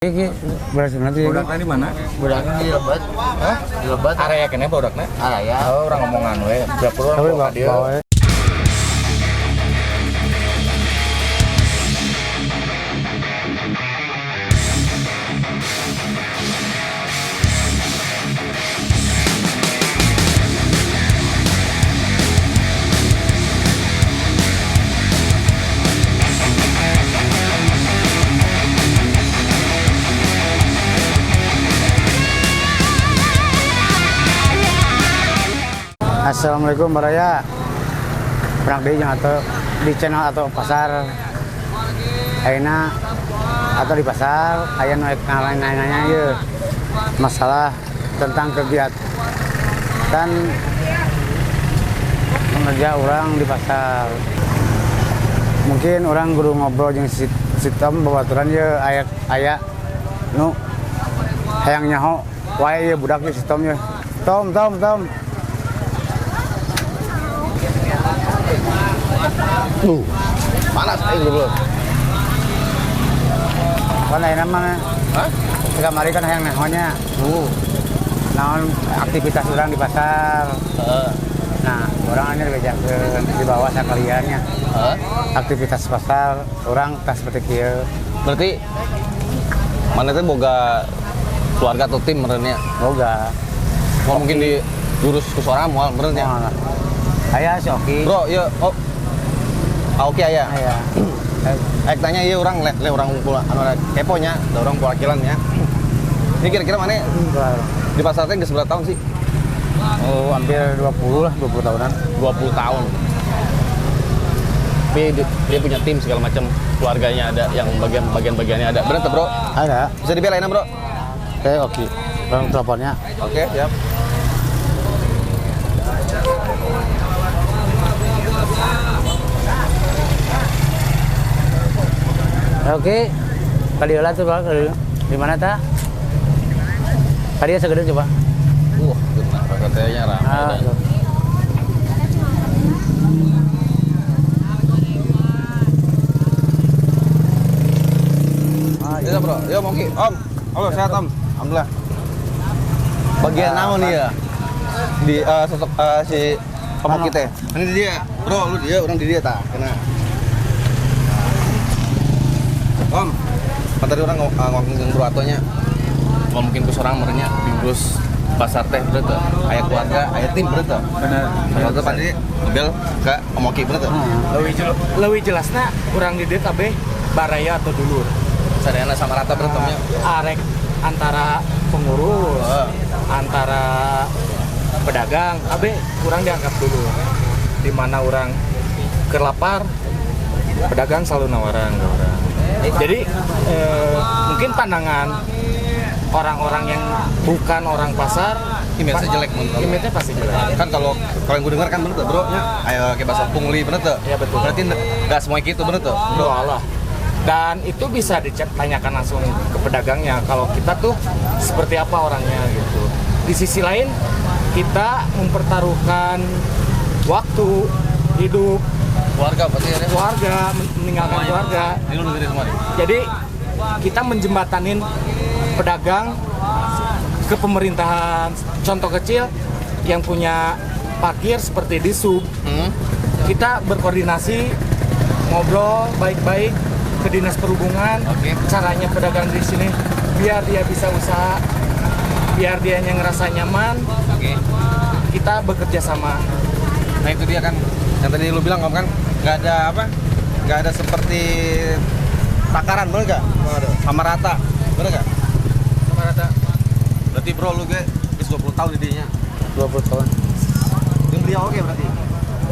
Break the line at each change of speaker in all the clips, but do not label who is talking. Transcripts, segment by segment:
Iki berarti nanti
Bodaknya di mana?
Bodaknya di Lebet.
Hah?
Di Lebet.
Area kene bodaknya?
Area.
Oh, orang ngomongan we. Berapa orang
tapi
bawa dia?
bawa Assalamualaikum Baraya. Pernah di atau di channel atau pasar ayeuna atau di pasar aya nu nanya ye masalah tentang kegiatan pekerja orang di pasar. Mungkin orang guru ngobrol jeung sistem babaturan ye aya nu hayang nyaho wae ye budak ye sistem ye. Tom.
Panas belum.
Kan ayeuna mah
Hah?
kamari kan hayang naonnya. Naon aktivitas orang di pasar. Nah, orang hanya dibejakeun di bawah sakaliannya. Aktivitas pasar orang tak seperti kieu.
Berarti mana teh boga keluarga atau tim merenya?
Boga.
Mau mungkin di jurus ku sorangan moal merenya.
Moal. Aya si Oki.
Bro, ya oke aya.
Aya.
Tanya ieu urang le urang pula anu kepo nya, da urang pewakilan nya. Ini kira-kira mana di pasar teh geus berapa tahun sih?
Oh, hampir 20 lah, 20 tahunan.
20 tahun. Tapi dia punya tim segala macam, keluarganya ada, yang bagian-bagiannya ada. Bener tuh, Bro?
Ada.
Bisa dibelain, Bro?
Oki. Orang teleponnya.
Oke, siap.
Oke. Kadiola tuh Pak, di mana ta? Kadia segede coba.
Benar, katanya ramai.
Tuh.
Iya, Bro. Yo, Moki. Om. Halo, sehat, Om. Alhamdulillah. Bagian naon nih ya? Di sosok si Om Moki teh. Ini dia. Bro, lu dia, orang di dia tah. Kena. Om. Kan tadi orang ngomong bro atonya. Kalau mungkin ku sorang merenya diurus pasar teh bener tuh. Aya keluarga, aya tim bener tuh. Bener. Kalau tuh pandi ngebel ke Om Moki bener tuh.
Leuwih jelasna urang di dieu kabeh baraya atau dulur.
Sadayana sama rata bener tuh nya.
Arek antara pengurus, antara pedagang, kabeh urang dianggap dulu. Di mana urang kelapar, pedagang selalu nawaran ke urang. Jadi mungkin pandangan orang-orang yang bukan orang pasar
Image jelek menurut.
image-nya pasti jelek.
Kan kalau yang gue dengar kan bener tuh bro nya ayo kayak bahasa pungli bener tuh.
Iya, betul.
Berarti nggak semua gitu bener tuh bro.
Allah. Dan itu bisa ditanyakan langsung ke pedagangnya kalau kita tuh seperti apa orangnya gitu. Di sisi lain kita mempertaruhkan waktu hidup
Keluarga pasti ada.
keluarga, meninggalkan keluarga.
Ini lu dengerin semua nih.
Jadi kita menjembatanin pedagang ke pemerintahan. Contoh kecil yang punya parkir seperti di sub, kita berkoordinasi ngobrol baik-baik ke dinas perhubungan.
Oke.
Caranya pedagang di sini biar dia bisa usaha, biar dia yang ngerasa nyaman.
Oke.
Kita bekerja sama.
Nah itu dia kan yang tadi lu bilang kan nggak ada seperti takaran bener nggak? Sama rata bener nggak?
Sama rata.
Berarti bro lu gue 20 tahun didinya.
20 tahun.
Yang beliau oke berarti.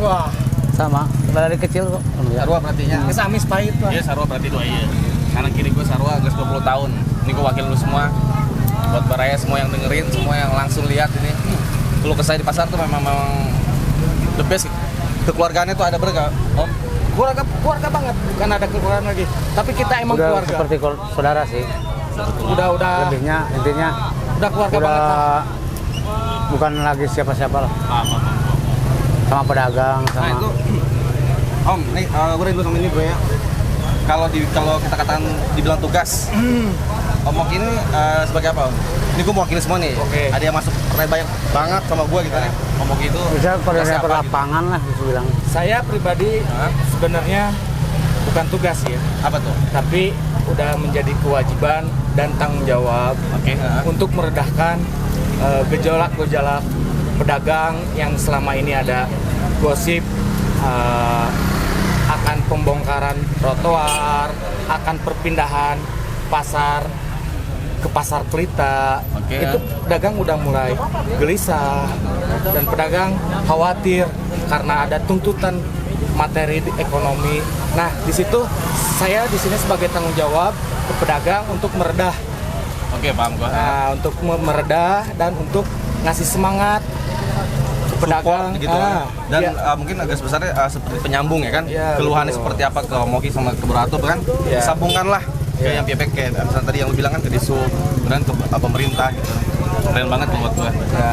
Wah,
Sama. Dari kecil kok.
Sarwa berartinya.
kesamis pahit lah.
Iya Sarwa berarti doa iya. Kanan kiri gue Sarwa gue 20 tahun. Ini gue wakil lu semua. Buat Baraya semua yang dengerin, semua yang langsung lihat ini. Kalau kesah di pasar tuh memang the best. Kekeluargaannya tuh ada berapa Om?
Keluarga banget, bukan ada keluarga lagi. Tapi kita emang
Udah
keluarga.
seperti saudara sih.
Udah
Lebihnya intinya
udah keluarga banget. Lah.
udah bukan lagi siapa-siapa lah. Sama pedagang
Nah
sama.
itu Om, nih gue dulu sama ini gue ya. Kalau kita katakan dibilang tugas, Omok ini sebagai apa? Ini gue mewakili semua nih.
Oke.
Ada yang masuk terkait banyak banget sama gue gitu nih. Omok itu
Bisa
tugasnya
koordinator
apa gitu?
lapangan lah bisa bilang.
Saya pribadi sebenarnya bukan tugas ya,
Apa tuh?
tapi udah menjadi kewajiban dan tanggung jawab
Oke.
untuk meredahkan gejolak-gejolak pedagang yang selama ini ada gosip akan pembongkaran trotoar, akan perpindahan pasar ke pasar Pelita.
Oke.
Itu pedagang udah mulai gelisah dan pedagang khawatir karena ada tuntutan materi ekonomi. Nah, di situ saya di sini sebagai tanggung jawab ke pedagang untuk meredah.
Oke, paham gue.
Nah, untuk meredah dan untuk ngasih semangat ke pedagang
Support gitu kan. Dan
iya.
mungkin agak sebesarnya seperti penyambung ya kan.
Iya,
Keluhannya
betul.
seperti apa ke Omoki sama ke Berato kan.
Iya.
Disambungkan lah ke
Iya.
yang pihak kayak misalnya tadi yang lu bilang kan ke Disu, kemudian ke pemerintah gitu. Keren banget buat gue.
Ya.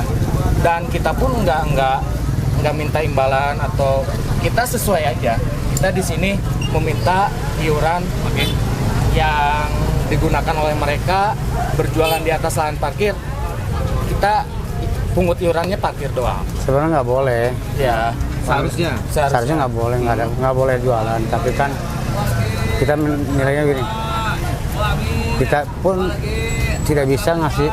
Dan kita pun nggak minta imbalan atau kita sesuai aja. Kita di sini meminta iuran
Oke.
yang digunakan oleh mereka berjualan di atas lahan parkir. Kita pungut iurannya parkir doang.
Sebenarnya nggak boleh.
Ya.
Seharusnya.
Seharusnya nggak boleh, nggak boleh jualan. Tapi kan kita menilainya gini, kita pun tidak bisa ngasih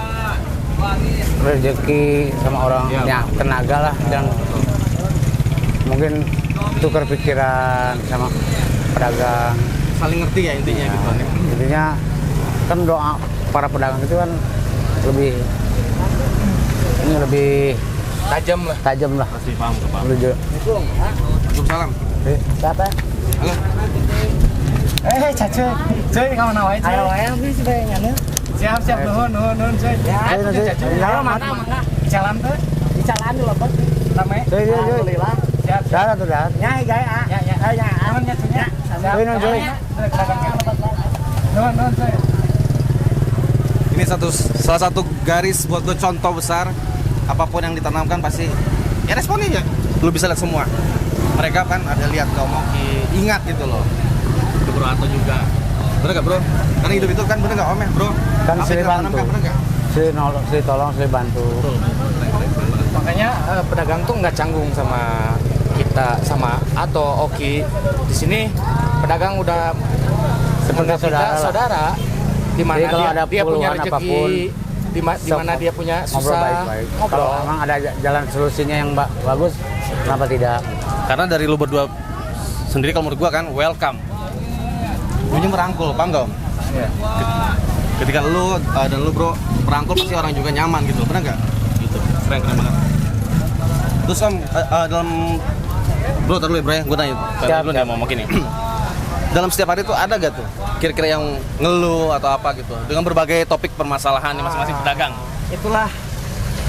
rezeki sama orang yang tenaga lah dan mungkin tukar pikiran sama pedagang.
Saling ngerti ya intinya gitu kan.
Intinya kan doa para pedagang itu kan lebih
Tajam lah.
tajam lah.
Pasti paham tuh, Pak.
Menuju.
Waalaikumsalam.
Siapa?
Halo.
Cace, cuy kamu nawai cuy.
Ayo wae habis bae nyana.
Siap, nuhun cuy.
Ya,
Ayo, nanti.
ayo mangga.
Jalan tuh,
Di jalan dulu bos.
rame.
Cuy.
Alhamdulillah.
Siap.
Dah tuh dah.
Nyai gaya ah.
Ya.
Ayo ya.
Nuhun ya cuy.
Ya.
Cuy, cuy.
Nuhun cuy.
Ini salah satu garis buat gue contoh besar. Apapun yang ditanamkan pasti ya responnya ya. Lu bisa lihat semua. Mereka kan ada lihat ke Omoki, ingat gitu loh. Ke Berato juga. Bener gak bro? Karena hidup itu kan bener gak Om ya bro?
Kan
Apa
silih
yang ditanamkan,
bantu.
bener gak?
Silih tolong, silih bantu.
Makanya pedagang tuh nggak canggung sama kita sama atau Oki. Di sini pedagang udah
Seperti
menganggap kita
saudara lah.
saudara. Di mana
Jadi kalau ada
dia punya
keluhan
rezeki,
apapun,
di mana dia punya
Ngobrol
susah.
baik-baik. Kalau
Ngobrol.
emang ada jalan solusinya yang bagus, kenapa tidak?
Karena dari lu berdua sendiri kalau menurut gua kan welcome. Lu merangkul, paham gak Om?
Iya.
Ketika lu dan lu bro merangkul pasti orang juga nyaman gitu, bener gak? Gitu, keren banget. Terus Om, dalam bro taruh ya bro ya, gue nanya
Siap,
dulu nih mau ngomong ini. Dalam setiap hari itu ada gak tuh kira-kira yang ngeluh atau apa gitu dengan berbagai topik permasalahan di masing-masing pedagang?
Itulah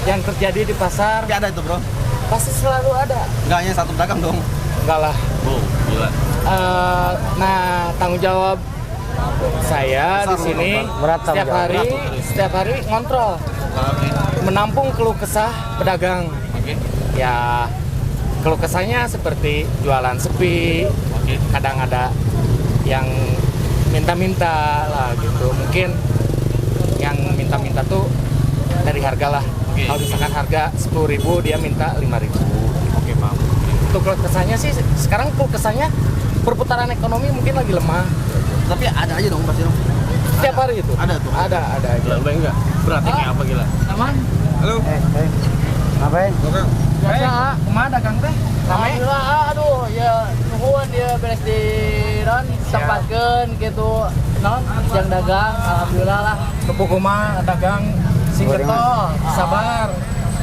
yang terjadi di pasar.
Tapi ada itu bro,
Pasti selalu ada.
nggak hanya satu pedagang dong.
Enggak lah.
Oh, gila.
Nah, tanggung jawab saya di sini
Berat tanggung jawab.
setiap hari ngontrol,
Oke.
menampung keluh kesah pedagang.
Oke.
Ya, keluh kesahnya seperti jualan sepi,
Oke.
kadang ada yang minta-minta lah gitu. Mungkin yang minta-minta tuh dari harga lah.
Oke.
Kalau misalkan harga 10.000 dia minta 5.000.
Oke, paham.
Untuk keluh kesahnya sih sekarang keluh kesahnya perputaran ekonomi mungkin lagi lemah.
Tapi ada aja dong pasti dong.
Setiap hari itu.
Ada tuh.
Ada aja.
Gila, lu enggak? Berarti kayak apa gila?
Aman.
Halo.
Ngapain?
Biasa, kumaha dagang teh? Rame.
Alhamdulillah aduh ya nuhun dia beres di non tempatkeun gitu non yang dagang alhamdulillah lah.
Kepu kumaha dagang sing getol, sabar.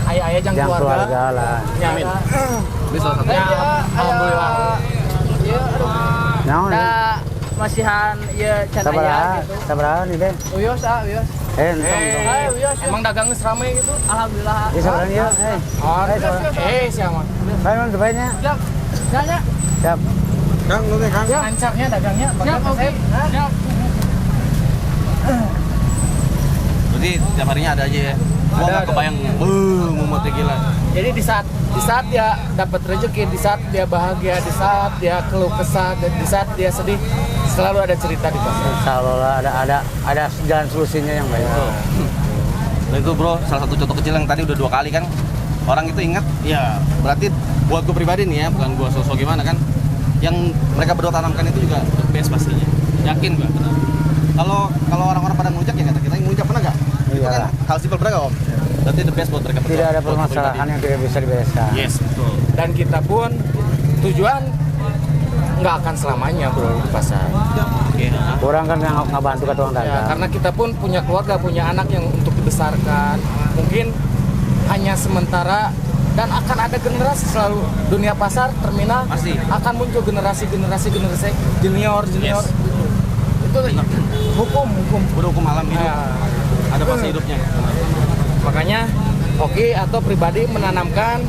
Aya-aya jang
Yang
keluarga.
keluarga lah.
Ya,
Amin. Ini salah satu.
Ya, alhamdulillah.
Ya aduh.
Naon?
Nah masihan ya can aya
Sabaraha,
gitu.
sabaraha nih deh.
Uyos
Entong.
Ayo uyos.
Emang dagang geus rame gitu?
Alhamdulillah.
Ini sabaraha ya?
Oh,
sabaraha.
siapa?
Baik, depannya.
Siap. Ya.
Siap.
Kang, lu nih Kang.
Lancarnya dagangnya.
Siap oke. Siap.
Berarti tiap harinya ada aja ya. Gua nggak kebayang, mumetnya gila.
Jadi di saat dia dapat rezeki, di saat dia bahagia, di saat dia keluh kesah, dan di saat dia sedih, selalu ada cerita di pasar.
Insya Allah ada jalan solusinya yang baik.
Dan itu bro, salah satu contoh kecil yang tadi udah 2 kali kan. Orang itu ingat, ya berarti buat gue pribadi nih ya, bukan gue sosok gimana kan. Yang mereka berdua tanamkan itu juga the best pastinya. Yakin gue. Kalau orang-orang pada ngucap ya kata kita yang ngucap pernah nggak? Itu kan hal simpel bener nggak om? Berarti the best buat mereka berdua.
Tidak ada permasalahan yang tidak bisa dibereskan.
Yes, betul.
Dan kita pun tujuan nggak akan selamanya bro di pasar.
Oke,
Orang kan yang nggak bantu ke tukang
Ya,
dagang.
karena kita pun punya keluarga, punya anak yang untuk dibesarkan. Mungkin hanya sementara dan akan ada generasi selalu dunia pasar terminal
Pasti.
akan muncul generasi junior.
Yes.
Itu hukum.
Udah hukum alam hidup.
Ya,
Ada fase hidupnya.
makanya Oki atau pribadi menanamkan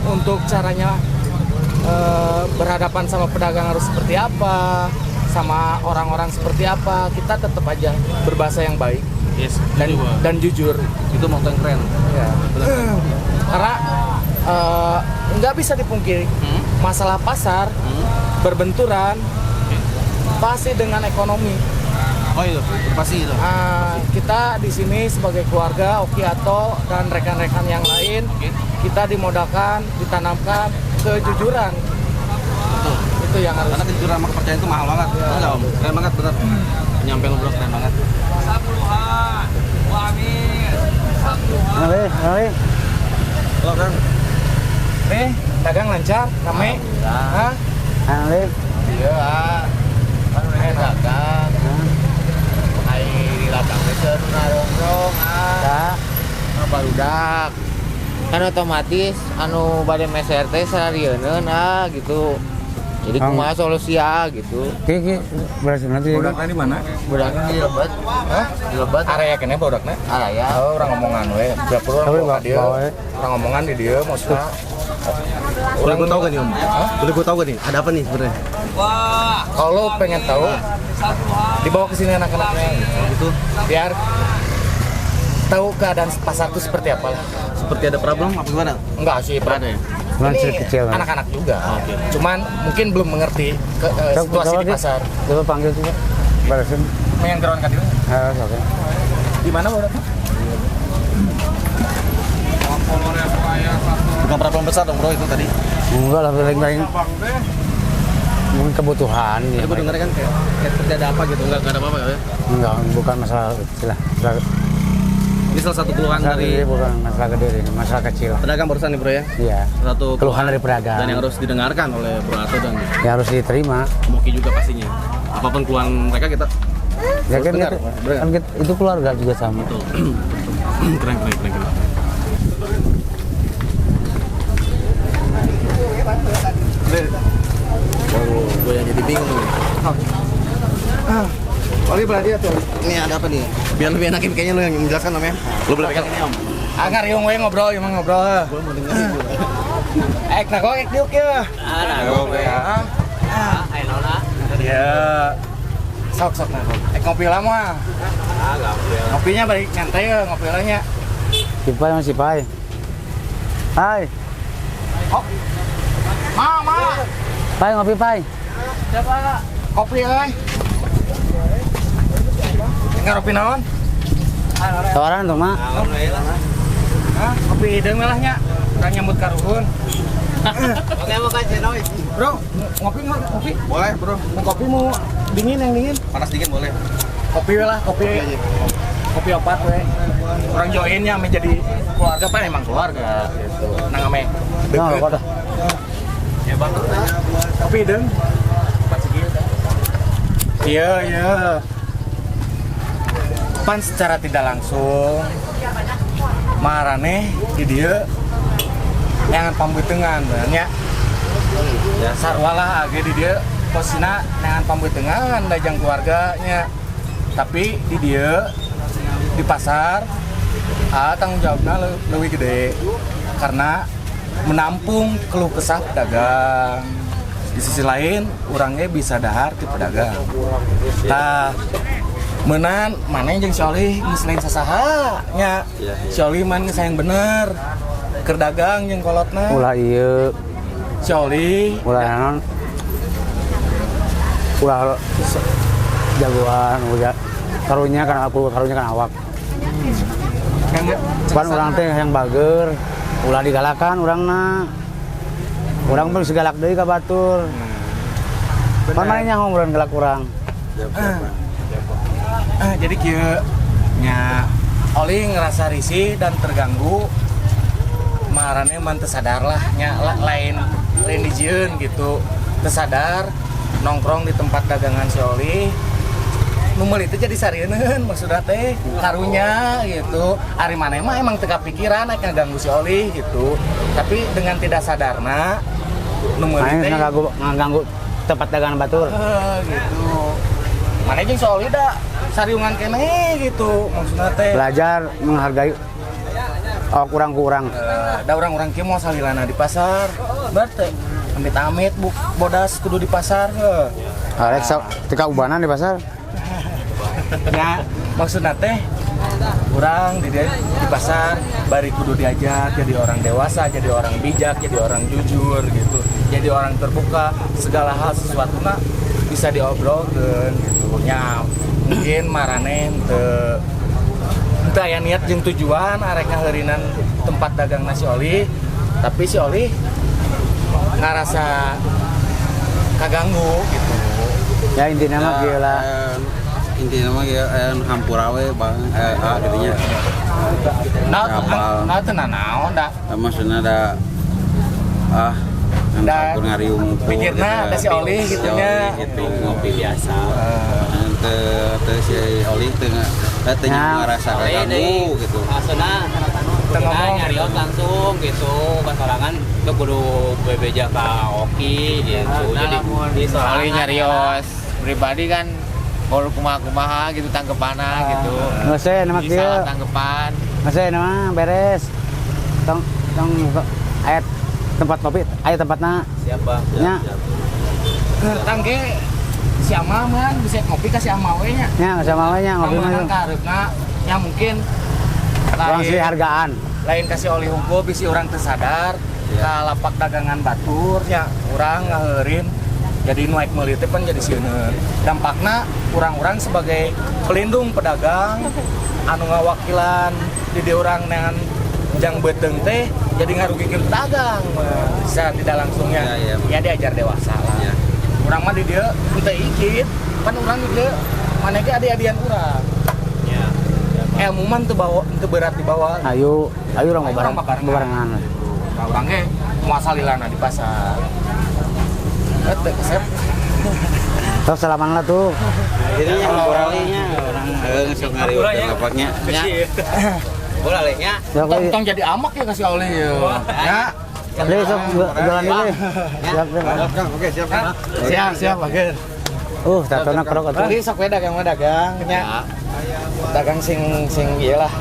untuk caranya berhadapan sama pedagang harus seperti apa, sama orang-orang seperti apa, kita tetap aja berbahasa yang baik
Yes.
dan jujur.
Itu moto yang keren.
Ya. Karena nggak bisa dipungkiri masalah pasar berbenturan pasti dengan ekonomi.
Oh itu pasti itu.
Kita di sini sebagai keluarga Oki Ato dan rekan-rekan yang lain, kita dimodalkan, ditanamkan kejujuran. Itu yang harus.
Karena kejujuran sama kepercayaan itu mahal banget. Bener nggak om? Keren banget bener. Penyampaian lo bro keren banget.
Ngalih.
Halo Kang.
Nih, dagang lancar, rame. Hah?
Ngalih.
Iya, kan udah dagang. Hai di lapang desa nongkrong
Ya.
barudak. Kan otomatis anu bade meser teh sararieun gitu. Jadi kumaha solusi gitu.
Kiki berarti nanti.
Bodaknya di mana?
Budaknya di Lebet.
Hah?
Di Lebet.
Area kene bodaknya?
Aya.
Oh, orang ngomongan we. Tidak perlu
Tapi
orang dia.
bawa we.
Orang ngomongan di dia maksudnya.
Boleh gue tahu gak nih om? Boleh gue tahu gak nih? Ada apa nih sebenarnya?
Kalau lo pengen tahu, dibawa ke sini anak-anaknya gitu. Biar tahu keadaan pasar itu seperti apa lah.
Seperti ada problem apa gimana?
Enggak sih,
Ada ya?
Cuman
ini
kecil kan.
anak-anak juga. Cuman mungkin belum mengerti situasi di pasar.
Coba panggil juga. Balasin.
Main geron kan dia.
Oke.
Di mana bodaknya?
Bukan problem besar dong bro itu tadi.
Enggak lah, paling mungkin kebutuhan ya.
Tadi gue dengar kan kayak seperti ada apa gitu, nggak ada apa-apa ya?
Enggak, bukan masalah kecil lah.
Ini salah satu keluhan
Masalah
dari
gede bukan masalah gede ini, masalah kecil.
pedagang barusan nih bro ya.
Iya.
Satu
Keluhan dari pedagang.
dan yang harus didengarkan oleh Bro Ato dan
Yang harus diterima.
Moki juga pastinya. Apapun keluhan mereka kita
Ya
harus
kan,
dengar, bener nggak?
itu keluarga juga sama.
Betul. keren. Gue yang jadi bingung nih.
Oli berarti tuh.
Ini ada apa nih? Biar lebih enakin kayaknya lo yang menjelaskan om ya. Lo boleh pegang ini om.
Agar yung we ngobrol, yung ngobrol.
Gue mau dengerin dulu.
Ek nak ek diuk ya. Ya. Sok nah. Ek ngopi lah mah. Ngopinya balik nyantai ya, ngopi lah nya.
Si Pai masih Pai. Hai.
Oh. Ma.
Pai ngopi Pai.
Siapa? Kopi euy. Ngaropi naon?
Tawaran tuh, Mak.
Hah? Kopi hideung lah nya. Urang nyambut karuhun.
Oke, mau kasih noy.
Bro, ngopi.
Boleh bro.
Mau kopi mau dingin yang dingin.
Panas dingin boleh.
Kopi lah, kopi opat we. Orang joinnya menjadi keluarga apa emang keluarga gitu. Nang ame
Nah,
deket.
kok dah.
Ya bang. Kopi deung. Iya. Pan secara tidak langsung marane di dia yang pambutengan banyak. Ya sarwalah age di dia posina dengan pambutengan dajang keluarganya. Tapi di dia di pasar tanggung jawabnya lebih gede karena menampung keluh kesah pedagang. Di sisi lain, orangnya bisa dahar ke pedagang. Nah, Menan mana jeung si Oli geus lain sasaha nya. Si Oli mah sayang bener. Keur dagang jeung kolotna.
Ulah ieu.
Si Oli
Ulah naon? Ulah jagoan, ulah karunya kan awak. Pan urang teh yang bager, ulah digalakan urangna. Urang pun segalak deui ka batur. Pan mane nyaho urang galak urang.
Jadi kieu nya Oli ngerasa risih dan terganggu. Marane man teu sadar lah nya lain dijieun gitu. Teu sadar nongkrong di tempat dagangan si Oli. Numel itu jadi sarieun maksudna teh karunya gitu. Ari maneh mah emang teu kapikiran aya ngaganggu si Oli gitu. Tapi dengan tidak sadarna numel teh
ngaganggu tempat dagangan batur.
Gitu. Maneh jeung si Oli da sariungan keneh gitu maksudna teh.
Belajar menghargai kurang-kurang.
Da urang-urang kieu moal salilana di pasar. Berarti amit-amit bodas kudu di pasar heuh.
Arek tika ubanan di pasar.
Ya, maksudna teh urang di pasar bari kudu diajar jadi orang dewasa, jadi orang bijak, jadi orang jujur gitu. Jadi orang terbuka, segala hal sesuatuna bisa diobrolkeun gitu. Nya mungkin marane teu aya niat jeung tujuan arek ngaheurinan tempat dagang nasi Oli, tapi si Oli ngarasa kaganggu gitu.
Ya intinya mah kieu lah.
Intinya mah kieu hampura we bang gitunya.
Nah teu naon da.
Maksudna da
Da
ngariung
pikirna da si Oli gitunya.
Gitu ngopi biasa. Teu si Oli teu ngerasa kaganggu gitu.
Maksudna
ngomong
nyarios langsung gitu kan sorangan tuh kudu bebeja ka Oki gitu. Jadi di
Oli
sorangan
nyarios pribadi kan kalau kumaha gitu tangkepanna gitu.
Ngeuseun nama kieu.
Salah tangkepan.
Ngeuseun nama beres. Tong aya tempat kopi, aya tempatna.
siapa?
Nya.
tangge si Ama man bisa ngopi ka si Ama we nya.
Nya sama we nya ngopi mah.
Ngomong kareupna nya mungkin
Orang sih hargaan.
lain kasih oli hungkul bisi orang tersadar ka lapak dagangan batur nya urang ngaheureun jadi naik meuli teh pan jadi sieun. Dampakna urang-urang sebagai pelindung pedagang anu ngawakilan di urang dengan jang beteung teh jadi ngarugikeun pedagang secara tidak langsungnya ya diajar dewasa lah. Urang mah di dieu teu ikit pan urang di dieu maneh ge adi-adian urang. Ilmu man teu berat dibawa.
Ayo urang bareng barengan.
Nah, urang ge moal salilana di pasar. Teu kesep.
Tos salaman lah tuh.
Jadi yang kuralinya orang ngesok ngariung lapaknya.
Bola lehnya.
Tong jadi amak ya kasih oleh ya. Ya.
Deh sok jalan dulu. Siap.
Oke, siap.
Siap, bager.
Tatona kerok atuh.
Tadi sok we dagang nya. Dagang sing ieu lah.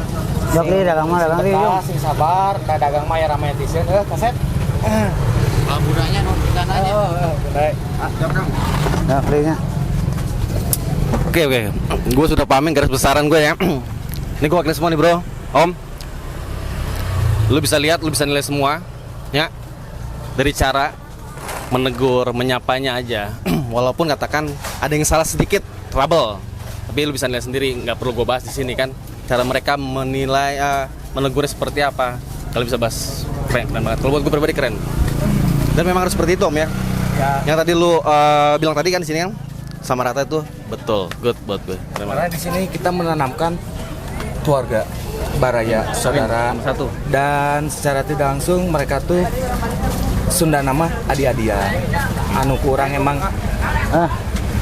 Sok deui dagang mah dagang deui.
Sing sabar, dagang mah ya rame tisen kasep.
Budanya non kita nanya.
Baik.
Nah, belinya.
Oke. Gue sudah pahamin garis besaran gue ya. Ini gue wakilin semua nih bro, Om. Lu bisa lihat, lu bisa nilai semua, ya. Dari cara menegur, menyapanya aja. Walaupun katakan ada yang salah sedikit, trouble. Tapi lu bisa nilai sendiri, nggak perlu gue bahas di sini kan. Cara mereka menilai, menegurnya seperti apa. Kalau bisa bahas, keren banget. Kalau buat gue pribadi keren. Dan memang harus seperti itu Om ya. Yang tadi lu bilang tadi kan di sini kan sama rata itu betul, good buat gue.
Karena di sini kita menanamkan keluarga, baraya, saudara,
satu.
Dan secara tidak langsung mereka tuh Sunda nama adi-adian. Anu kurang emang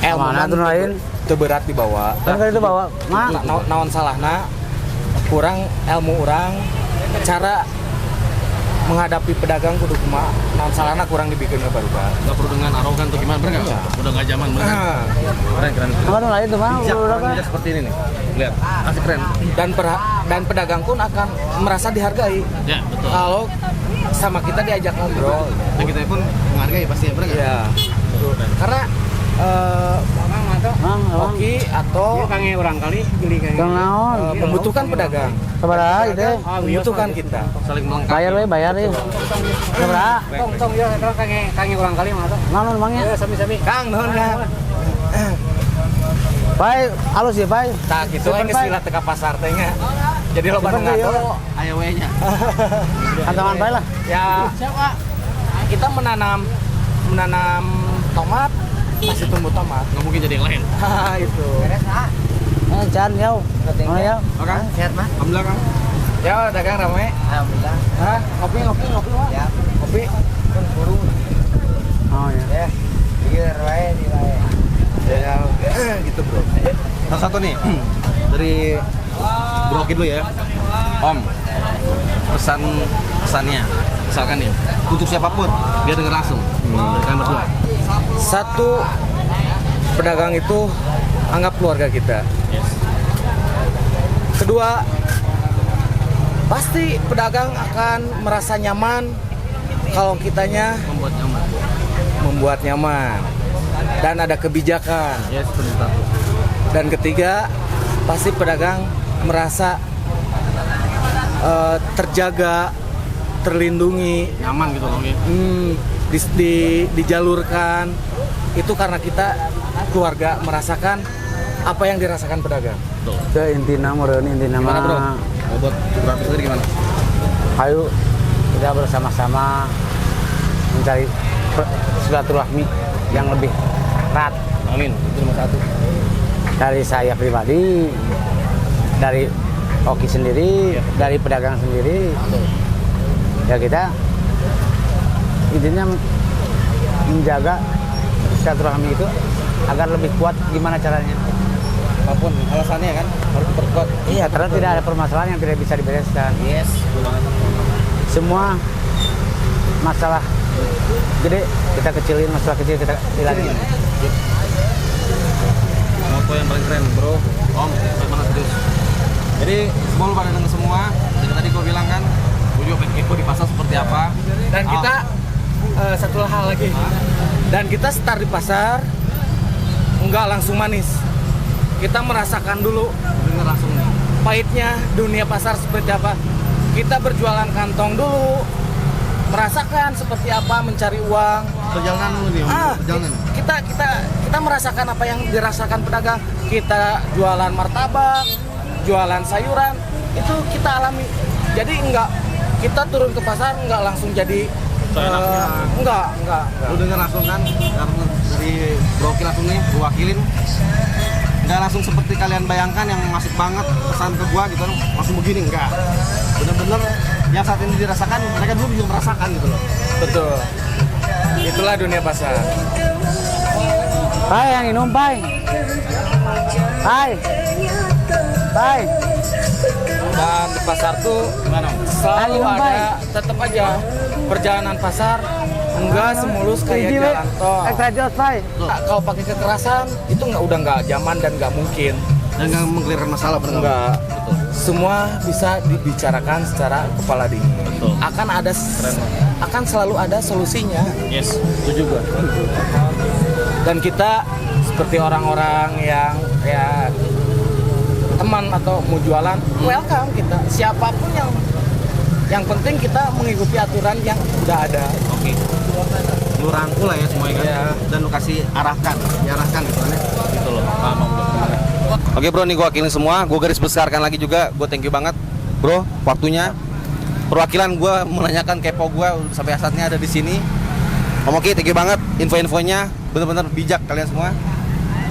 Mana tuh lain?
Teu berat dibawa.
Kan itu bawa mah
Naon salahna kurang ilmu orang cara menghadapi pedagang kudu kumaha. Naon salahna kurang dibikin baru kan.
Gak perlu dengan arogan tuh gimana, bener gak? Udah gak zaman bener. Keren.
Mana tuh lain tuh mah udah kan.
Seperti ini nih, lihat, asik keren.
Dan pedagang pun akan merasa dihargai.
Ya betul.
Kalau sama kita diajak ngobrol.
Dan kita pun menghargai pasti ya, bener gak?
Iya. Karena Oki atau
Kang naon?
membutuhkan pedagang,
Sabaraha itu?
membutuhkan kita.
Saling melengkapi.
Bayar we, bayar ya. Sabaraha?
Tong ya, kange urang kali mah tuh.
Naon emangnya?
Sami-sami. Kang, nuhun Kang.
Pai, halus ya, Pai.
Tah kitu we geus silat teka pasar teh nya. Jadi loba nu ngato.
Ayo we nya.
Kantongan Pai lah.
Ya, kita menanam tomat, masih tumbuh tomat.
Nggak mungkin jadi yang lain.
Itu.
Can yau. Mana yau?
Oke.
Sehat mah?
Alhamdulillah Kang.
Ya, dagang rame.
Alhamdulillah.
Hah? Kopi mah. Ya. Kopi. Kan buru.
Oh ya.
Ya. Iya, wae di wae. Ya, gitu, Bro.
Salah satu nih dari Bro Oki dulu ya. Om, pesannya misalkan nih untuk siapapun biar denger langsung dari kalian berdua.
Satu, pedagang itu anggap keluarga kita. Kedua, pasti pedagang akan merasa nyaman kalau kitanya membuat nyaman dan ada kebijakan.
Yes, benar.
Dan ketiga, pasti pedagang merasa terjaga, terlindungi,
Nyaman gitu loh.
dijalurkan. Itu karena kita keluarga merasakan apa yang dirasakan pedagang.
Itu intina meureun intina
Gimana Bro?
mah.
Buat Bro sendiri gimana?
Ayo kita bersama-sama mencari silaturahmi yang lebih erat.
Amin. Itu nomor satu.
Dari saya pribadi, dari Oki sendiri, dari pedagang sendiri. Ya kita intinya menjaga silaturahmi itu agar lebih kuat. Gimana caranya?
Apapun alasannya kan harus diperkuat.
Iya, karena tidak ada permasalahan yang tidak bisa dibereskan.
Yes.
Semua masalah gede kita kecilin, masalah kecil kita hilangin.
Moto yang paling keren Bro, Om, banget serius. Jadi semua lu pada denger semua. Jadi tadi gue bilang kan, gue juga pengen kepo di pasar seperti apa.
Dan kita satu hal lagi. Dan kita start di pasar enggak langsung manis. Kita merasakan dulu
Denger langsung nih.
pahitnya dunia pasar seperti apa. Kita berjualan kantong dulu, merasakan seperti apa mencari uang.
Perjalanan dulu nih, Om. Perjalanan.
Kita merasakan apa yang dirasakan pedagang. Kita jualan martabak, jualan sayuran, itu kita alami. Jadi enggak kita turun ke pasar enggak langsung jadi enggak.
Lu denger langsung kan, dari Bro Oki langsung nih, gue wakilin. Nggak langsung seperti kalian bayangkan yang masuk banget pesan ke gua gitu, langsung begini, enggak. Bener-bener yang saat ini dirasakan, mereka dulu belum merasakan gitu loh.
Betul. Itulah dunia pasar.
Pai yang minum, Pai. Pai. Pai.
Dan di pasar tuh
Gimana?
selalu
Ayo, Bay.
ada, tetap aja perjalanan pasar enggak semulus kayak jalan tol.
Extra jos, Pai.
Kalau pakai kekerasan itu udah nggak zaman dan nggak mungkin.
Dan nggak mengkelirkan masalah, bener nggak?
Enggak.
Betul.
Semua bisa dibicarakan secara kepala dingin.
Betul.
Akan selalu ada solusinya.
Yes, itu juga.
Dan kita seperti orang-orang yang ya teman atau mau jualan, welcome kita. Siapapun yang penting kita mengikuti aturan yang udah ada.
Oke. Lu rangkul lah ya semuanya kan.
Iya.
Dan lu kasih diarahkan gitu kan ya. Gitu loh. Paham Bro. Oke Bro, nih gue wakilin semua. Gue garis besarkan lagi juga. Gue thank you banget Bro, waktunya. Perwakilan gue menanyakan kepo gue sampai saatnya ada di sini. Om Oki, thank you banget. Info-infonya benar-benar bijak kalian semua.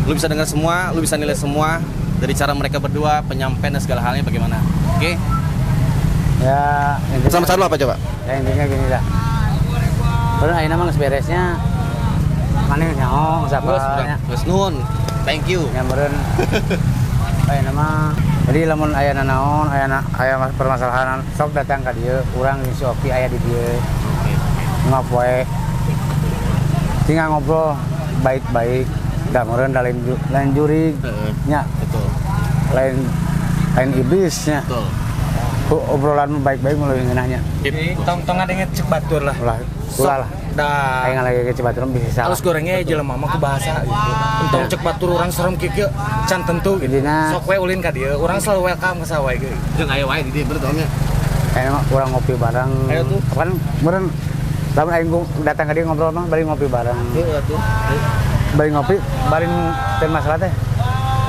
Lu bisa dengar semua, lu bisa nilai semua dari cara mereka berdua, penyampaian dan segala halnya bagaimana. Oke?
Ya,
Pesan-pesan lu apa coba?
ya intinya gini lah. Terus akhirnya mah geus beresnya. Mana nyaho sapanya.
Terus nuhun. Thank you.
Nyampereun. Ayeuna mah jadi lamun aya nanaon, aya permasalahan sok datang ka dieu, urang si Oki aya di dieu. Ngapoe. Tinggal ngobrol baik-baik. Da meureun da lain juri nya.
Betul.
Lain iblisnya.
Betul.
Obrolan baik-baik melalui ngeunahnya.
Tong ada cek batur lah.
Ulah Ulah lah.
Dah.
Aing lagi ke Cibaturan bisa salah.
Halus gorengnya jelema mah ku bahasa gitu. Entong cek batur urang serem kieu kieu can tentu gitu.
Intina-
Sok we ulin ka dieu, urang selalu welcome ka sawae ge.
Jeung aya wae di dieu bener taunya.
Kayaknya mah kurang ngopi bareng.
Ayo tuh.
Kan meureun lamun aing datang ke dia ngobrol mah bari ngopi bareng.
Heeh tuh.
Bari ngopi, bari teh masalah teh.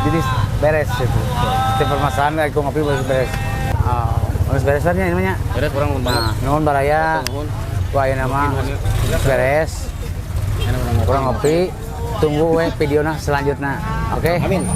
Jadi beres gitu. Teh permasalahan aku ngopi beres. Harus beresannya ini namanya.
Beres kurang mun banget.
Nah, nuhun baraya. Wah, ini nama beres. Kurang ngopi. Tunggu we videona selanjutnya. Oke.
Amin.